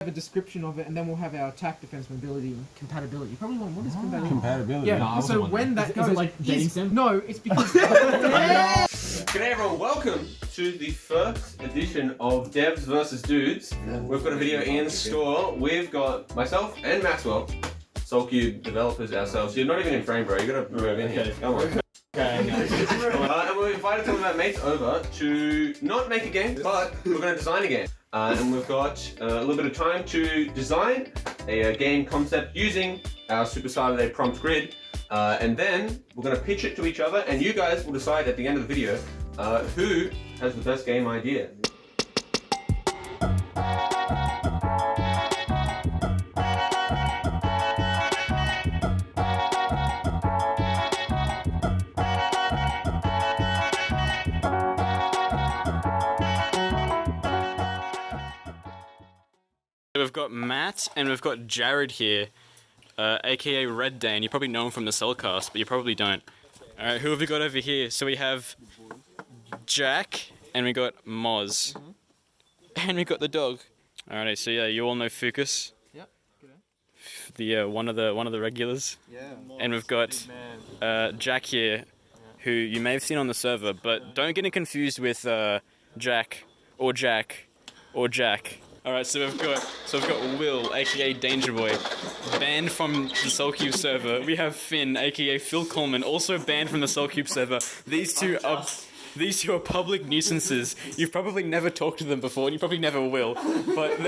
have a description of it, and then we'll have our attack, defense, mobility, and compatibility. You probably want what is compatibility? Compatibility. Yeah. No, So when that goes, is it like dating sim? No, it's because. G'day everyone, welcome to the first edition of Devs vs Dudes. We've got a video in store. We've got myself and Maxwell, Soulcube developers ourselves. You're not even in frame, bro. You gotta move in here. Come on. And we've invited some of our mates over to not make a game, but we're going to design a game. And we've got a little bit of time to design a game concept using our Super Saturday prompt grid. And then we're going to pitch it to each other, and you guys will decide at the end of the video who has the best game idea. We've got Matt and we've got Jared here, aka Red Dan. You probably know him from the Cellcast, but you probably don't. Alright, who have we got over here? So we have Jack and we got Moz. And we got the dog. Alright, so yeah, you all know Fucus. Yep. The one of the regulars. Yeah. And we've got Jack here, who you may have seen on the server, but don't get it confused with Jack or Jack or Jack. Alright, so we've got Will, aka Danger Boy, banned from the Soulcube server. We have Finn, aka Phil Coleman, also banned from the Soulcube server. These two are public nuisances. You've probably never talked to them before, and you probably never will. But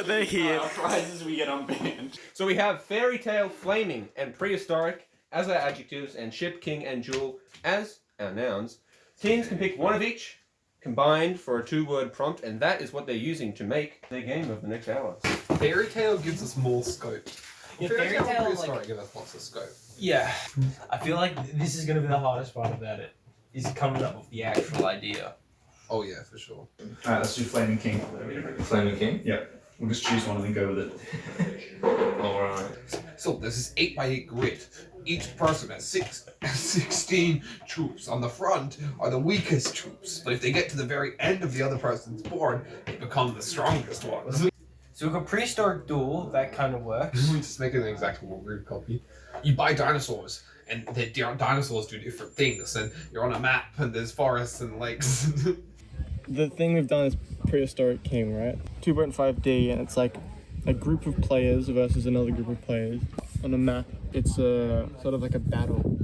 they're here. Our prizes we get unbanned. So we have fairy tale, flaming, and prehistoric as our adjectives, and ship, king, and jewel as our nouns. Teams can pick one of each, combined for a 2-word prompt, and that is what they're using to make their game of the next hour. Fairy tale gives us more scope. Yeah, Fairy tale and like, prehistoric give us lots of scope. yeah, I feel like this is going to be the hardest part about it, is coming up with the actual idea. Oh yeah, for sure. Alright, let's do Flaming King. Flaming king? Yeah. We'll just choose one and then go with it. Alright. So this is 8x8 grid. Each person has 16 troops. On the front are the weakest troops, but if they get to the very end of the other person's board, they become the strongest ones. So we've got prehistoric duel, that kind of works. We just make it an exact weird copy. You buy dinosaurs, and the dinosaurs do different things, and you're on a map, and there's forests and lakes. The thing we've done is prehistoric king, right? 2.5D, and it's like a group of players versus another group of players. On a map, it's sort of like a battle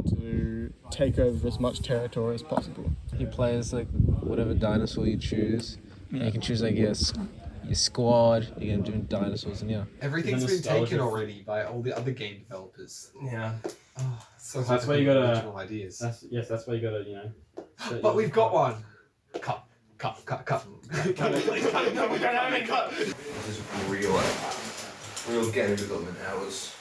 to take over as much territory as possible. You play as like whatever dinosaur you choose. Yeah. You can choose like your squad. You're gonna do dinosaurs, and yeah. Everything's been taken already by all the other game developers. Yeah. Oh, so That's why you gotta original ideas. That's why you gotta, you know. But we've got one. Cut. No, we don't have any cut. This is real game development hours.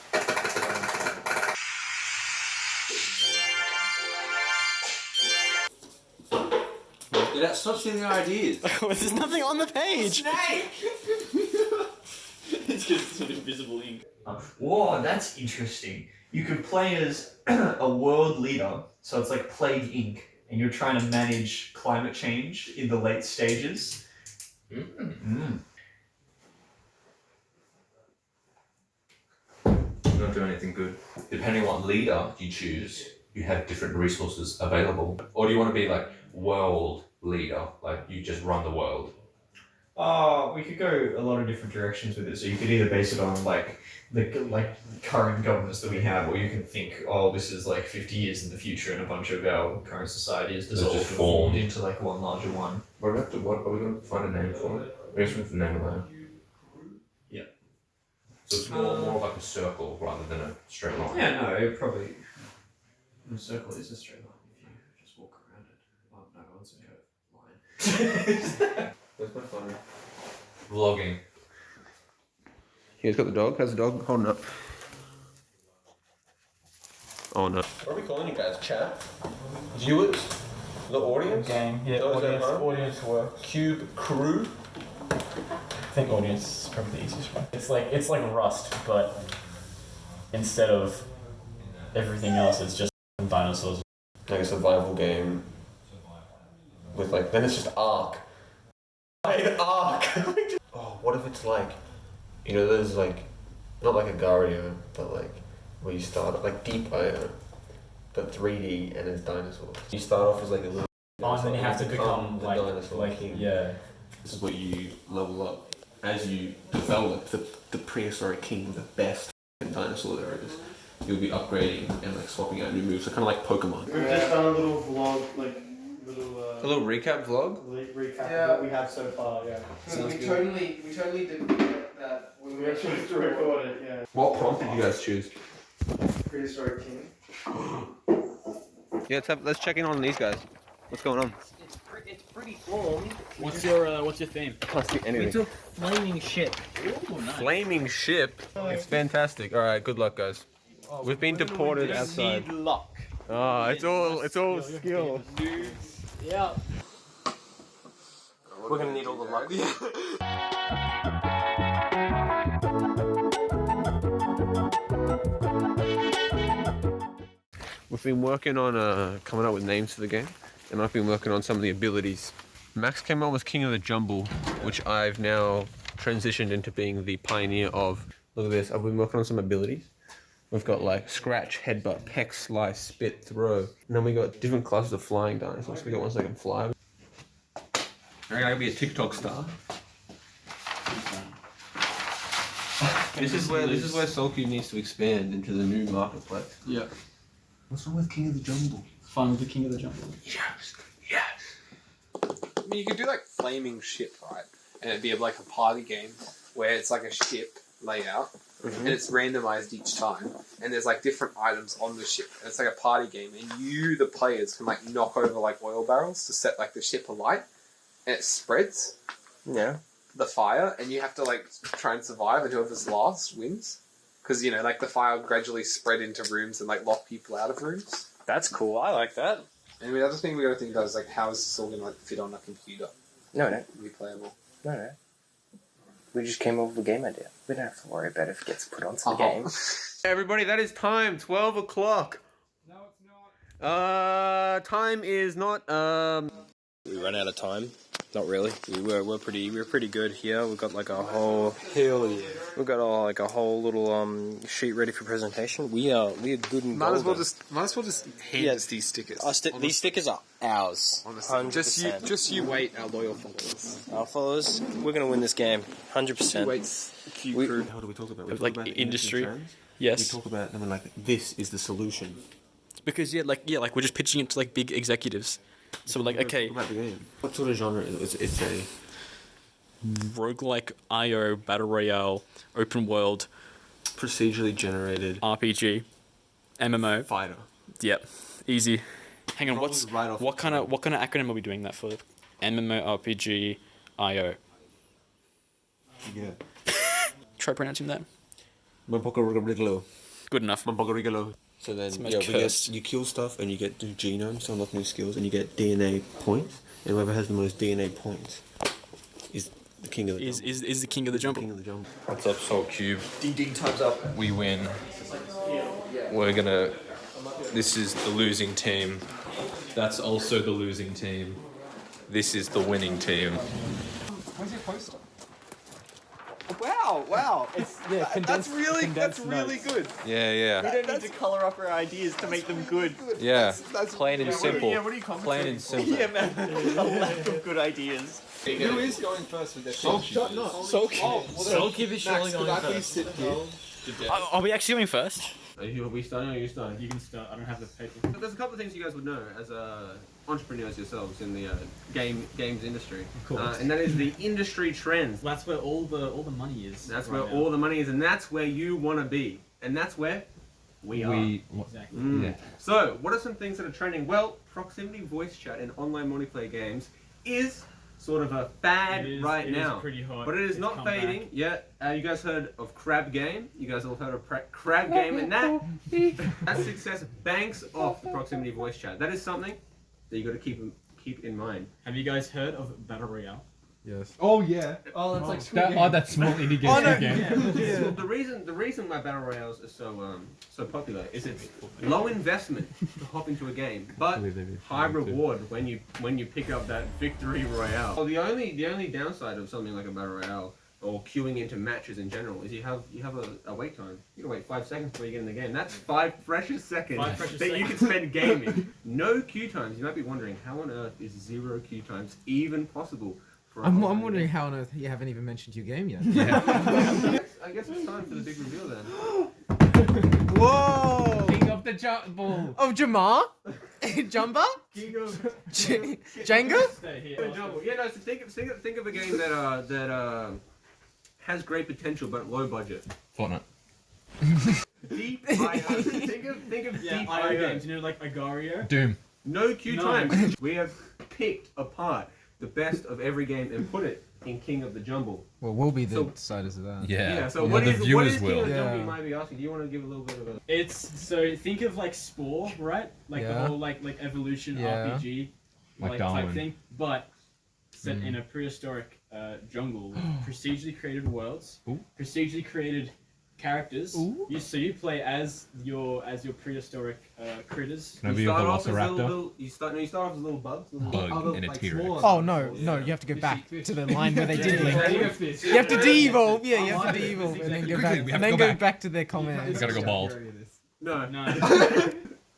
Dude, stop stealing our ideas. There's nothing on the page! It's just sort of invisible ink. Whoa, that's interesting. You could play as a world leader, so it's like Plague Inc., and you're trying to manage climate change in the late stages. Not doing anything good. Depending on what leader you choose, you have different resources available. Or do you want to be like world leader, like you just run the world? We could go a lot of different directions with it. So you could either base it on like the current governments that we have, or you can think, oh, this is like 50 years in the future, and a bunch of our current society is dissolved and formed into like one larger one. What are we going to find a name for it? We just have to name it later. Yeah. So it's more like a circle rather than a straight line. Yeah, no, it probably. The circle is a straight line if you just walk around it. Oh no, it's a curved line. Where's my phone? Vlogging. Here's got the dog. How's the dog holding up? Oh no. What are we calling you guys? Chat? Viewers? The audience? Game. Yeah, audience work. Cube crew? I think audience is probably the easiest one. It's like Rust, but instead of everything else, it's just dinosaurs. Like a survival game with like, then it's just Ark. Ark. Oh, what if it's like You know, there's like, not like a Gario, but like where you start like Deep IO, but 3D and it's dinosaurs. You start off as like a little. Oh, and then you have to become the like, dinosaur king. yeah. This is what you level up as you develop the prehistoric king, the best dinosaur there is. You'll be upgrading and like swapping out new moves, so kind of like Pokemon. We've just done a little vlog, like A little recap vlog. recap Yeah. of what we have so far. Yeah. So we totally didn't get that when We actually have to record it. Yeah. What prompt did you guys choose? Prehistoric king. Yeah, let's check in on these guys. What's going on? It's pretty formed. What's your theme? Can't see anything. We took flaming ship. Ooh, nice. Flaming ship. It's fantastic. All right, good luck, guys. We've been deported outside. Need luck. Oh, it's all skill. Yeah. We're gonna need all the luck. We've been working on coming up with names for the game, and I've been working on some of the abilities. Max came up with King of the Jumble, which I've now transitioned into being the pioneer of. Look at this, I've been working on some abilities. We've got like Scratch, Headbutt, Peck, Slice, Spit, Throw. And then we got different classes of flying dinosaurs. We got ones that can fly. I gotta be a TikTok star. This is where Soulcube needs to expand into the new marketplace. Yeah. What's wrong with King of the Jumble? Fun with the King of the Jungle. Yes, yes. I mean, you could do like flaming ship, right? And it'd be like a party game where it's like a ship layout and it's randomized each time. And there's like different items on the ship. And it's like a party game. And you, the players, can like knock over like oil barrels to set like the ship alight. And it spreads the fire. And you have to like try and survive, and whoever's last wins. Because, you know, like the fire gradually spread into rooms and like lock people out of rooms. That's cool. I like that. And the other thing we gotta think about is like, how is this all gonna like fit on a computer? No. Be playable. No. We just came up with a game idea. We don't have to worry about if it gets put onto the game. Everybody, that is time. 12 o'clock. No, it's not. Time is not. We ran out of time. Not really. We're pretty good here. We've got like a whole We've got like a whole little sheet ready for presentation. We are good and Might as well golden. just hand us these stickers. These stickers are ours. Honestly. 100%. Just you wait, our loyal followers. Our followers, we're gonna win this game. 100%. How do we talk about? We Like talk about industry. trends. Yes. We talk about them and like this is the solution. Because like we're just pitching it to like big executives. So we're like, okay, Talk about the game. What sort of genre is it? It's a roguelike IO battle royale, open world, procedurally generated RPG, MMO. fighter. Yep, easy. Hang on, Probably right off what the kind of acronym are we doing that for? MMORPG IO. Yeah. Try pronouncing that. Mabogarigalo. Good enough. Mabogarigalo. So then, It's the most yeah, cursed. you kill stuff and you get new genomes to unlock new skills and you get DNA points. And whoever has the most DNA points is the king of the Is jungle. is the king of the jungle. King of the jungle. What's up, Soulcube? DD times up. We win. We're gonna. This is the losing team. That's also the losing team. This is the winning team. Where's your poster? Wow. That's really good. Yeah. We don't need to colour up our ideas to make them good. Yeah. That's Plain and simple. Yeah, what are you commenting? Plain and simple. Yeah, man. A lack of good ideas. Who is going first with their Soulcube is surely going first. Are we actually going first? Are we starting or are you starting? You can start. I don't have the paper. There's a couple of things you guys would know as entrepreneurs yourselves in the games industry. Of course. And that is the industry trends. That's where all the money is. That's where all the money is, and that's where you want to be. And that's where we are. Exactly. Yeah. So, what are some things that are trending? Well, proximity voice chat in online multiplayer games is sort of a fad right now. It is pretty hot. But it is It's not come fading back. yet. You guys heard of Crab Game? You guys all heard of Crab Game, and that success banks off the proximity voice chat. That is something that you got to keep in mind. Have you guys heard of Battle Royale? Yes. Oh yeah. Oh, that's like Squid Game. That small indie game. Well, the reason why battle royales are so popular is it's low investment to hop into a game, but high reward when you pick up that victory royale. Well, the only downside of something like a battle royale or queuing into matches in general is you have a wait time. You gotta wait 5 seconds before you get in the game. That's 5 precious seconds that you can spend gaming. No queue times. You might be wondering, how on earth is 0 queue times even possible? I'm wondering how on earth you haven't even mentioned your game yet. I guess it's time for the big reveal then. Whoa! King of the Jumble. Of Jamar? Jumba? King of Jenga? Jumble. Yeah, no. So think of a game that has great potential but low budget. Fortnite. Deep IO. Think of deep IO games. You know, like Agario. Doom. No queue time. We have picked apart the best of every game and put it in King of the Jumble. Well, we'll be the deciders of that. Yeah. So Well, what the is King viewers of will. the Jumble? You might be asking. Do you want to give a little bit of a? It's so think of like Spore, right? Like the Yeah. whole like evolution Yeah. RPG Like type Darwin. thing, but set in a prehistoric jungle with procedurally created worlds, procedurally created characters. So you play as your prehistoric critters. Can I be a velociraptor? You start off as little bugs. Bug and a T-Rex. Oh no, you have to go back to the line where they did link. You have to de-evolve, you have to de-evolve and then go back, Quickly, we have to go back to their comments. He's gotta go bald. No.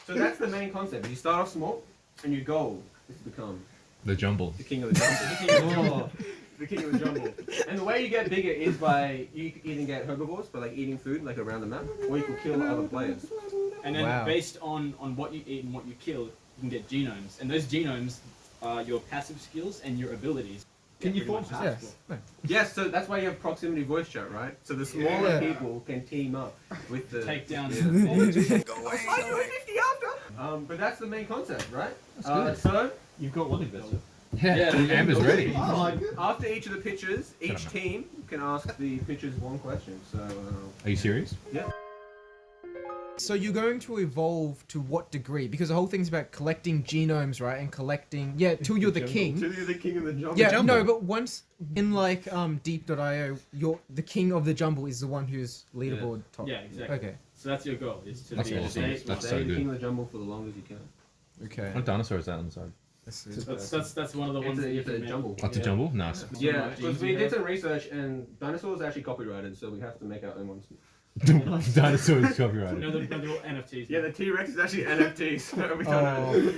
So that's the main concept. You start off small, and your goal is to become The Jumble. the king of the jungle. The king of the jungle. And the way you get bigger is by you can either get herbivores by like eating food like around the map, or you can kill other players. And then based on what you eat and what you kill, you can get genomes. And those genomes are your passive skills and your abilities. Can you form Yes. Yes, so that's why you have proximity voice chat, right? So the smaller people can team up with the Take down Yeah. But that's the main concept, right? So You've got one investor. Yeah, Amber's ready. after each of the pitches, each team can ask the pitchers one question. So Are you serious? yeah. So you're going to evolve to what degree? Because the whole thing's about collecting genomes, right? And collecting, till you're the king. Till you're the king of the jungle. Yeah, no, but once in like Deep.io, you're the king of the jumble is the one who's leaderboard top. Yeah, exactly. Okay. So that's your goal, is to That's be awesome. stay- That's Stay so the king good. of the jungle for the longest you can. Okay. What dinosaur is that on the side? That's one of the ones that you It's a can make. jumble. That's a Jumble? Nice. Yeah, because we did some research and dinosaurs are actually copyrighted, so we have to make our own ones. Dinosaur is copyrighted. No, they're all NFTs. Yeah, the T-Rex is actually NFT, so we don't know.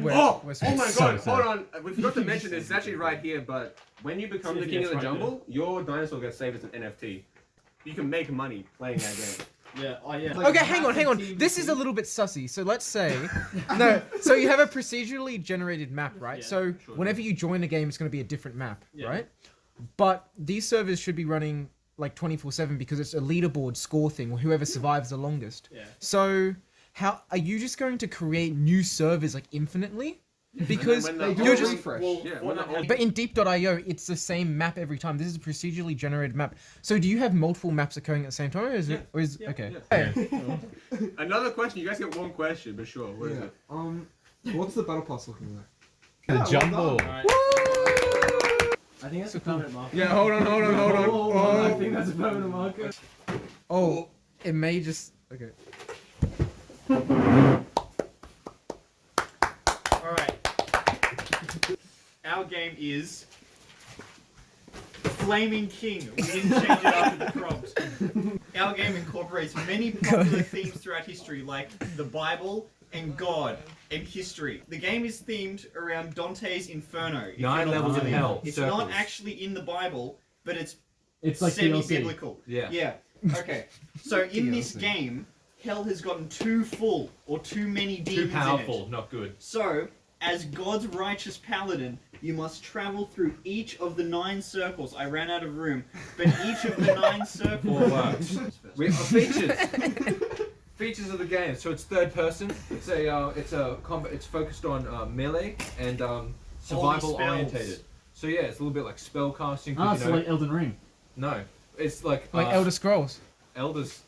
Where- Oh my so god, sad. hold on. We forgot to mention this. It's actually right here, but when you become the king of the jungle, your dinosaur gets saved as an NFT. You can make money playing that game. Yeah, oh yeah. Okay, hang on. This is a little bit sussy. So let's say, so you have a procedurally generated map, right? Yeah, so whenever you join a game, it's going to be a different map, Yeah. right? But these servers should be running like 24/7 because it's a leaderboard score thing, or whoever survives the longest. Yeah. So how are you just going to create new servers like infinitely? Because And then when the you're whole just. refresh. well, Yeah, for when the that- whole- But in Deep.io, it's the same map every time. This is a procedurally generated map. So do you have multiple maps occurring at the same time, or is it? Or is okay? Another question. You guys get one question, but sure. What is it? What's the battle pass looking like? The Jumble. Alright. I think that's a permanent marker. Yeah, hold on. I think that's a permanent marker. Oh, it may just. Okay. Alright. Our game is Flaming King. We didn't change it after the prompt. Our game incorporates many popular themes throughout history, like the Bible and God and history. The game is themed around Dante's Inferno. if 9 you're not levels of familiar. hell, It's circles. not actually in the Bible, but it's like semi-biblical. Yeah. Yeah. Okay. So in this game, hell has gotten too full or too many demons in it. not good. So, as God's righteous paladin, you must travel through each of the 9 circles. I ran out of room, but each of the 9 circles. We features. Features of the game. So it's third person. It's focused on melee and survival orientated. So yeah, it's a little bit like spell casting. like Elden Ring. No, it's like Elder Scrolls. Elders.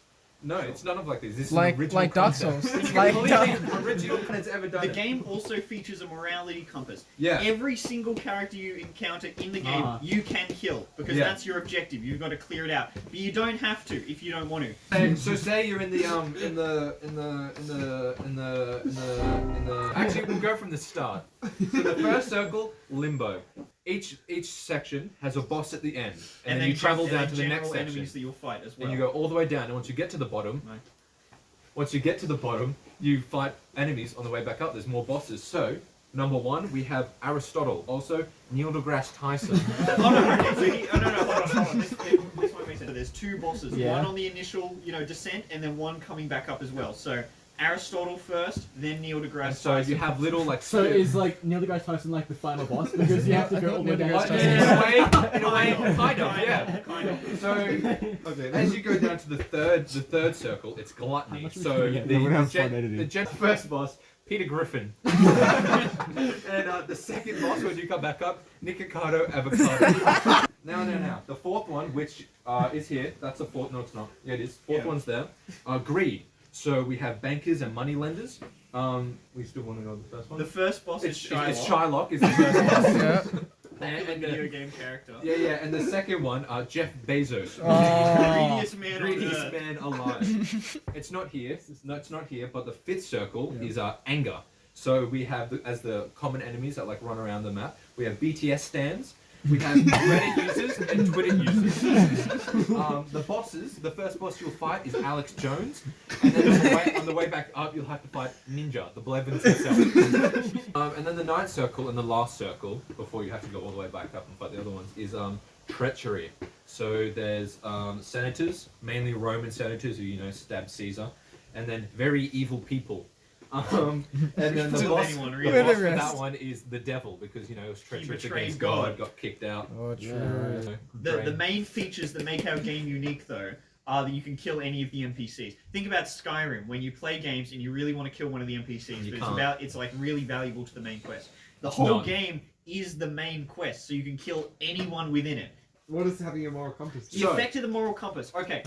No, it's none of like this. This is Like an original Dark concept. Souls. It's Like original one that's ever done. The it. game also features a morality compass. Yeah. Every single character you encounter in the game, you can kill because Yeah. that's your objective. You've got to clear it out, but you don't have to if you don't want to. And so say you're in the actually we'll go from the start. So the first circle, limbo. each section has a boss at the end, and then you travel down to the next section. Enemies that you'll fight as well. And you go all the way down, and once you get to the bottom, you fight enemies on the way back up. There's more bosses. So, number 1, we have Aristotle, also Neil deGrasse Tyson. Hold on. This one makes sense. There's 2 bosses. Yeah. One on the initial, descent, and then one coming back up as well. So Aristotle first, then Neil deGrasse Tyson. So you have little like. So is like Neil deGrasse Tyson like the final boss because you have to go all the way down. In a way, kind of, yeah. So as you go down to the third circle, it's gluttony. So the first boss, Peter Griffin, and the second boss when you come back up, Nikocado Avocado. Now, the fourth one, which is here. That's the fourth. No, it's not. Yeah, it is. Fourth one's there. Greed. So we have bankers and money lenders. We still want to know the first one. The first boss is Shylock. It's Shylock is the first boss. Yeah. And a video game character. Yeah. And the second one, Jeff Bezos. Greediest man on Greediest earth. man alive. It's not here. It's not here. But the fifth circle is anger. So we have as the common enemies that like run around the map. We have BTS stands. We have Reddit users and Twitter users. The bosses, the first boss you'll fight is Alex Jones, and then on the way back up you'll have to fight Ninja, the Blevins himself. And then the ninth circle and the last circle, before you have to go all the way back up and fight the other ones, is treachery. So there's senators, mainly Roman senators who stabbed Caesar, and then very evil people. And then the boss for that one is the devil because it was treacherous against God, got kicked out. Oh, true. The main features that make our game unique though are that you can kill any of the NPCs. Think about Skyrim when you play games and you really want to kill one of the NPCs, but it's like really valuable to the main quest. The whole game is the main quest, so you can kill anyone within it. What is having a moral compass? The effect of the moral compass. Okay,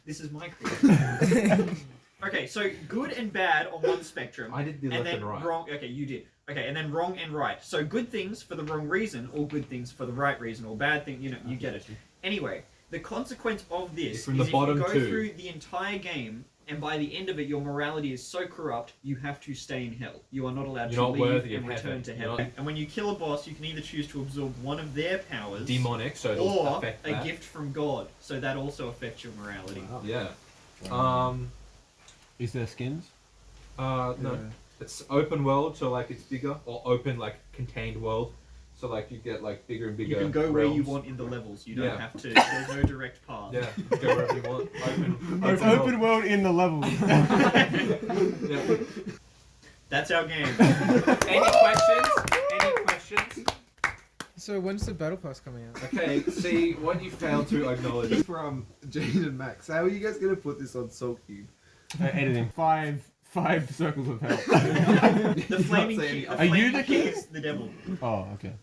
this is my creation. Okay, so good and bad on one spectrum. I did the left and right. Wrong. Okay, you did. Okay, and then wrong and right. So good things for the wrong reason, or good things for the right reason, or bad thing. You get it. Anyway, the consequence of this is if you go through the entire game, and by the end of it, your morality is so corrupt, you have to stay in hell. You are not allowed to leave and return to hell. And when you kill a boss, you can either choose to absorb one of their powers, demonic, so it'll or affect a gift from God. So that also affects your morality. Yeah. Is there skins? No. It's open world, so like it's bigger, or open like contained world, so like you get like bigger and bigger. You can go realms. where you want in the levels. You don't have to. There's no direct path. Yeah, go wherever you want. It's open world in the levels. Yeah. That's our game. Any questions? Any questions? So when's the battle pass coming out? Okay, see what you failed to acknowledge. From Jane and Max, how are you guys gonna put this on Soulcube? Editing. Five circles of hell. The flaming king. Are you the king? Is the devil. Oh, okay.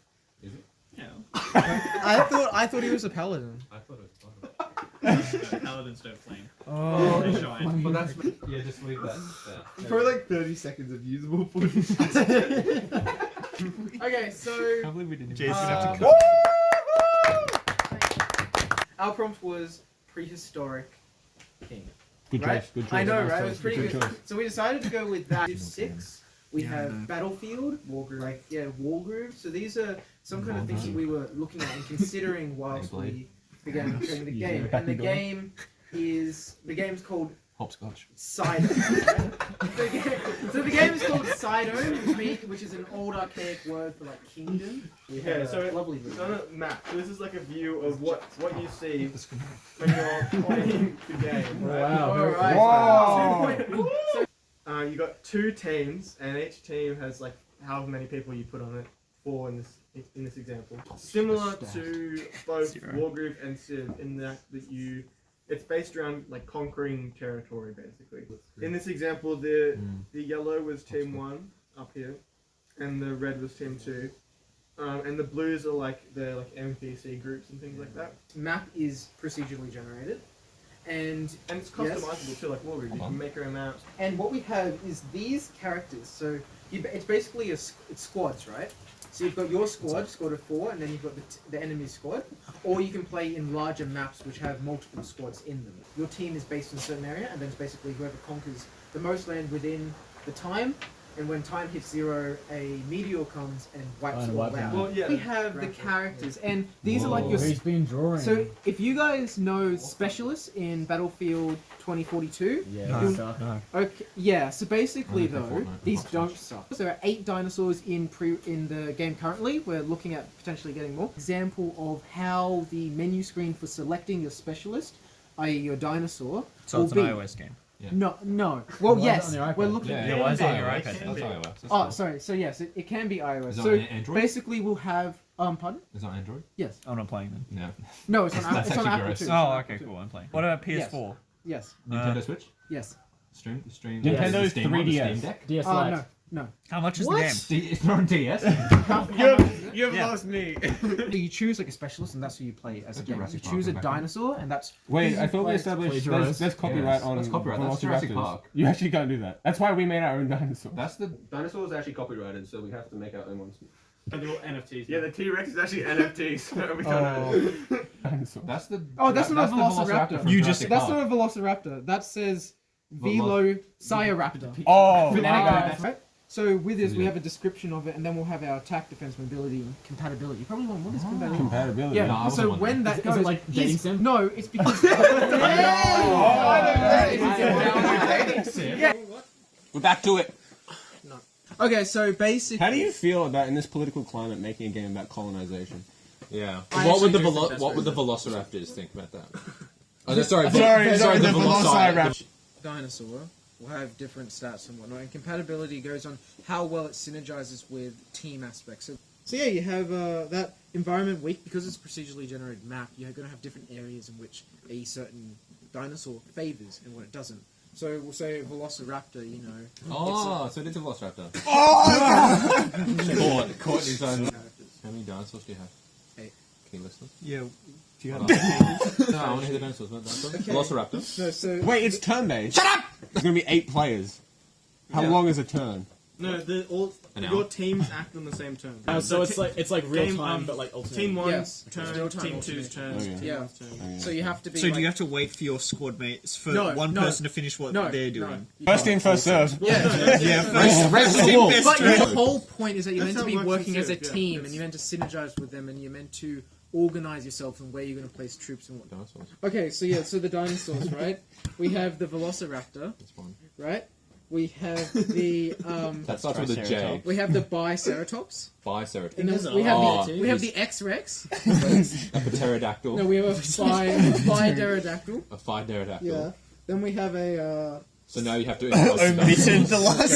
Is it? Yeah. I thought he was a paladin. I thought it was fun. Paladins don't flame. Oh, they shine. Well, that's just leave that there. Probably like 30 seconds of usable footage. Okay, so I can't believe we didn't. Jason's gonna have to cut. Our prompt was prehistoric king. Good Right? choice. Good choice. I know, Nice right? It choice. was pretty good. choice. So we decided to go with that. 6. We have battlefield, war group. So these are some kind of things that we were looking at and considering whilst we began playing the game. And the game's called Hopscotch. Cynedom. So the game is called Cynedom, which is an old archaic word for like kingdom. Yeah, so lovely. on a map. So this is like a view of what you see when you're playing the game. Right? Wow. Alright. Wow. You got 2 teams, and each team has like however many people you put on it. 4 in this example. Similar to both Wargroove and Civ in that it's based around like conquering territory basically. In this example, the yellow was team 1 up here, and the red was team 2. And the blues are like NPC groups and things like that. Map is procedurally generated, and it's customizable too, like Wargroove. You can make your own maps. And what we have is these characters. So it's basically it's squads, right? So you've got your squad of 4, and then you've got the enemy squad. Or you can play in larger maps which have multiple squads in them. Your team is based in a certain area, and then it's basically whoever conquers the most land within the time and when time hits 0, a meteor comes and wipes it all wipes out. them out. Well, yeah. We have the characters, and these are like your. Who's been drawing? So if you guys know specialists in Battlefield 2042, Yeah. okay, yeah. So basically, I only play though, Fortnite. these don't suck. There are 8 dinosaurs in the game currently. We're looking at potentially getting more. Example of how the menu screen for selecting your specialist, i.e., your dinosaur, So will it's be. an iOS game. Yeah. No. Well, Why is it yes. on your iPad? We're looking. Yeah, Yeah, why is it on your iOS. iPad? That's iOS. That's Oh, cool. sorry. So yes, it can be iOS. Is it So on Android? basically, we'll have. Pardon? Is it on Android? Yes. I'm not playing then. No. No, it's on. That's It's on actually Apple gross. too. Oh, okay, cool. I'm playing. What about PS4? Yes. Nintendo Switch? Yes. Stream? Nintendo the Steam one, the 3DS. Steam Deck? DS Oh Lite. no. How much is What? the game? It's not on DS. You've lost me. You choose like a specialist, and that's who you play as a That's game. Jurassic You Park choose a in the background. dinosaur, and that's. Wait, I thought we Play- established plagiarized. there's copyright Yes, on that's copyright. That's Jurassic Velociraptors. Park. You actually can't do that. That's why we made our own dinosaur. That's the Dinosaurs are actually copyrighted, so we have to make our own ones. They're all NFTs. Yeah, the T-Rex is actually NFTs. We don't know. Dinosaur. That's the. Oh, that's not a the Velociraptor. from You Jurassic just- That's Park. not a Velociraptor. That says Velociraptor. Oh, Right? So with this, we have a description of it, and then we'll have our attack, defense, mobility, and compatibility. You probably want what is compatibility? compatibility. Yeah. No, I wasn't so wondering. when that Is goes, it like dating sim? no, it's because. Yeah. We're back to it. Okay, so basically. How do you feel about in this political climate making a game about colonization? Yeah. I What would the actually do think that's what would the very Velociraptors think about that? Oh, no, sorry, Sorry, the the Velociraptor. Dinosaur will have different stats and whatnot, and compatibility goes on how well it synergizes with team aspects. So yeah, you have that environment week because it's a procedurally generated map. You're going to have different areas in which a certain dinosaur favors and what it doesn't. So we'll say Velociraptor, you know. Oh, so it is a Velociraptor. Caught in his own. How many dinosaurs do you have? 8. Can you list them? Yeah. Do you have No, I want to hear the dinosaurs. What dinosaurs? Okay. Velociraptor. No, so Wait, it's turn-based. Shut up! There's gonna be 8 players. How Yeah. long is a turn? No, An your hour. teams act on the same turn. So it's like real game, time, but like alternate. Team 1's Yes. turn, Real time Team alternate. 2's turn, Okay. Team Yeah. 1's turn. Okay. so you have to be. So do like, you have to wait for your squad mates for No, one no. person to finish what No, they're no. doing? First in, first serve. Yeah. Yeah, first team best But turn. the whole point is that you're That's meant to how be it works working in as a Civ, yeah. team, and It's- you're meant to synergize with them, and you're meant to organize yourself and where you're going to place troops and what. Dinosaurs. Okay, so yeah, so the dinosaurs, right? We have the Velociraptor, That's one. right? We have the That starts with a J. we have the Biceratops, Biceratops. and There's then a we have lot. the we have the X-Rex. A pterodactyl. No, we have a Phi-Pterodactyl. A pterodactyl. Yeah. Then we have a So now you have to. Omitted the last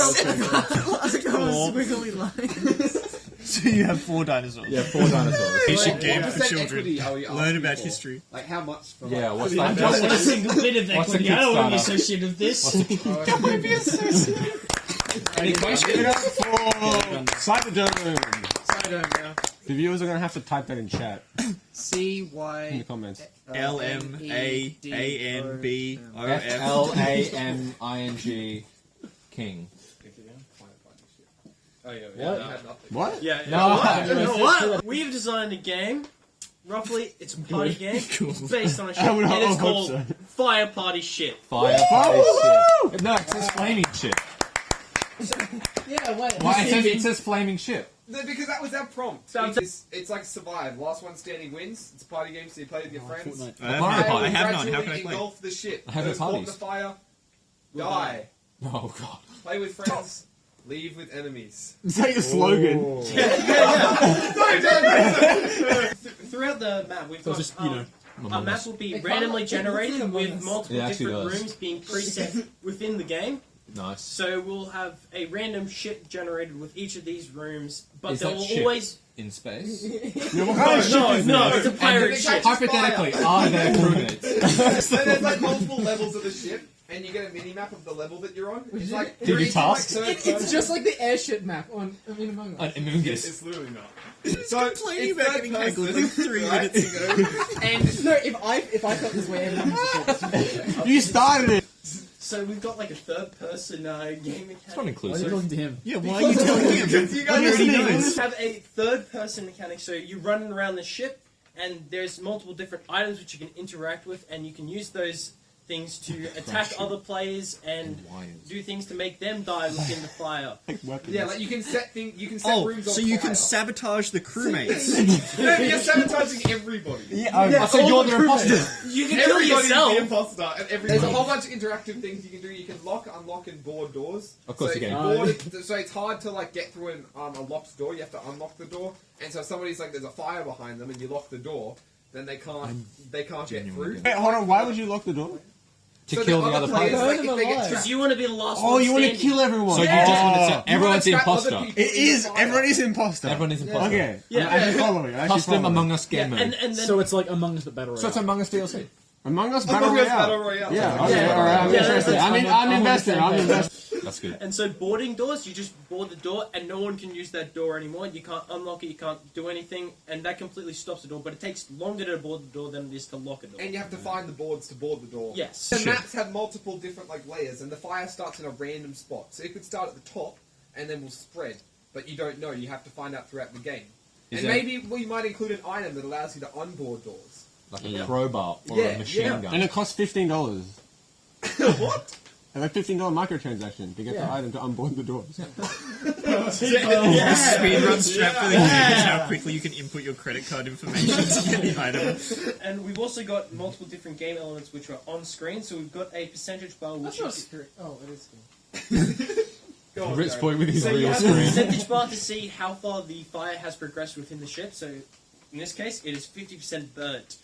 squiggly line. So you have 4 dinosaurs. Yeah, 4 dinosaurs. Basic game What for percent children. equity are we Learn asking about for? history. Like how much for Yeah, like, what's for that? the- I don't want a single bit of What's the equity. I don't want to be Kickstarter? associated with this. Don't want to be associated. Any questions for Cynedom? Cynedom, yeah. The viewers are gonna have to type that in chat in the C-Y... comments. LMAANBOF. FLAMING King. Oh yeah. What? Yeah, No. you know what? We've designed a game. Roughly, it's a party game. It's based on a ship, I would and it's hope called so. Fire Party Shit. Fire ship. No, it says flaming ship. Yeah, wait. Why? It says flaming ship. No, because that was our prompt. It's like survive. Last one standing wins. It's a party game, so you play with your friends. Fortnite. I have none. Fire will I have none. How gradually can I play? engulf the ship. I have no Those caught in parties. the fire, die. Oh god. Play with friends, leave with enemies. Is that your slogan? Throughout the map, we've got just, you know, a map will be randomly generated with multiple It actually different does. rooms being preset within the game. Nice. So we'll have a random shit generated with each of these rooms, but Is there that will ship always in space? no, it's a pirate ship. Hypothetically, are there crewmates? So there's like multiple levels of the ship, and you get a mini map of the level that you're on. It's like Do you pretty tasks? like It's just like the airship map on Among Us. It's literally not. So Complaining it's about third getting tangled person, like 3 right? minutes ago. And no, if I felt this way, everyone was supposed You started it. So we've got like a third-person game mechanic. It's not Why are you inclusive. talking to him? Yeah, why are you telling him? You guys already listening? knows. We have a third-person mechanic, so you're running around the ship, and there's multiple different items which you can interact with, and you can use those things to attack other players and do things to make them die within the fire. Yeah, like you can set rooms on so you fire. can sabotage the crewmates. No, you're sabotaging everybody. So you're the imposter. You can kill yourself. The imposter, and there's a whole bunch of interactive things you can do. You can lock, unlock, and board doors. Of course so you can. So it's hard to like get through a locked door. You have to unlock the door, and so if somebody's like there's a fire behind them, and you lock the door, then they can't get through. Wait, hold on. Why would you lock the door? To kill the other players. Because you want to be the last one Oh, you want to standing. kill everyone. So you just want to say everyone's the imposter. It is. Everyone is imposter. Everyone is imposter. Okay. Yeah. I'm actually following. Custom Among Us game mode. And then, So it's like Among Us but Battle Royale. So it's Among Us DLC. Among Us Battle Royale. Yeah. Okay. All right. I'm interested. I'm invested. I'm invested. That's good. And so boarding doors, you just board the door and no one can use that door anymore. You can't unlock it, you can't do anything, and that completely stops the door, but it takes longer to board the door than it is to lock a door. And you have to find the boards to board the door. Yes. The maps have multiple different like layers, and the fire starts in a random spot. So it could start at the top, and then will spread. But you don't know. You have to find out throughout the game. Maybe we might include an item that allows you to unboard doors. Like a crowbar or a machine gun. And it costs $15. What? And a $15 microtransaction to get the item to unboard the doors. Speedrun strap for the game is how quickly you can input your credit card information to get the item. And we've also got multiple different game elements which are on screen, so we've got a percentage bar which is... Oh, it is good. Rich boy with his So you real have a screen. percentage bar to see how far the fire has progressed within the ship, so in this case it is 50% burnt.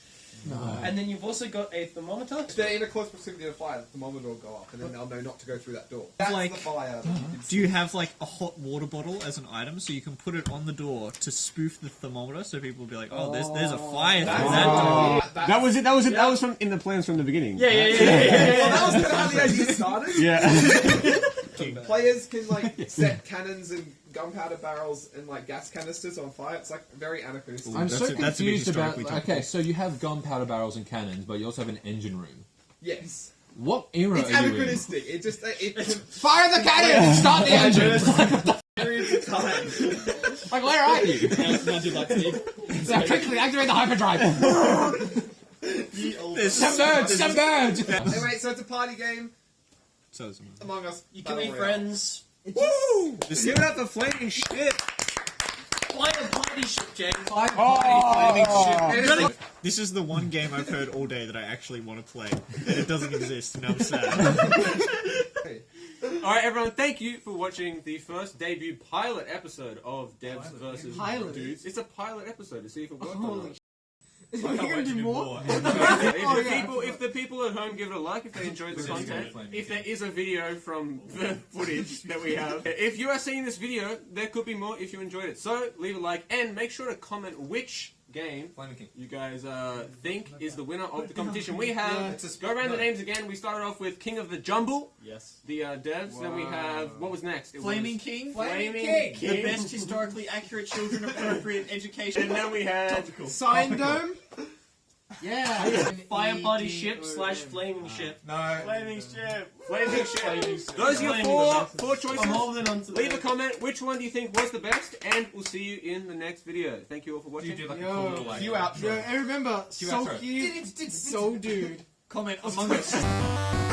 And then you've also got a thermometer. If they're in a close proximity to the fire, the thermometer will go up, and then they'll know not to go through that door. That's Like- the fire. Do you have like a hot water bottle as an item so you can put it on the door to spoof the thermometer so people will be like, oh, there's a fire through that door. That was it. That was it. That was from in the plans from the beginning. Yeah. Well, that was kind of how the idea started. Yeah. Players can like set cannons and gunpowder barrels and like gas canisters on fire. It's like very anachronistic. I'm so that's a bit confused about. historically topical. Okay, so you have gunpowder barrels and cannons, but you also have an engine room. Yes. What era It's are you in? anachronistic. It just Fire the cannon! Start the engine! periods of time. Like, where are you? Now do like Steve. So quickly activate the hyperdrive! Submerge! Anyway, so it's a party game. So it's Among Us. You can Battle be Royale. friends. Woo! Give it up for flaming shit. Fire a party ship, James. This is the one game I've heard all day that I actually want to play, and it doesn't exist, and I'm sad. Alright, everyone, thank you for watching the first debut pilot episode of Devs vs. Dudes. It's a pilot episode to see if it worked or not. I can't wait to do more. If the people at home give it a like, if they enjoyed the content, if there is a video from the footage that we have, if you are seeing this video, there could be more if you enjoyed it. So leave a like and make sure to comment which game you guys think is the winner of the competition. We have, go around the names again, we started off with King of the Jumble, the devs, then we have, what was next? Flaming King? Flaming King. The best historically accurate children appropriate education. And then we had Cynedom. Yeah. Fire party ship / flaming ship. No. Flaming ship. Flaming Ship. Those are your four choices. Leave a comment. Which one do you think was the best? And we'll see you in the next video. Thank you all for watching. Yo, and remember, Soulcube, Soul Dude. Comment Among Us.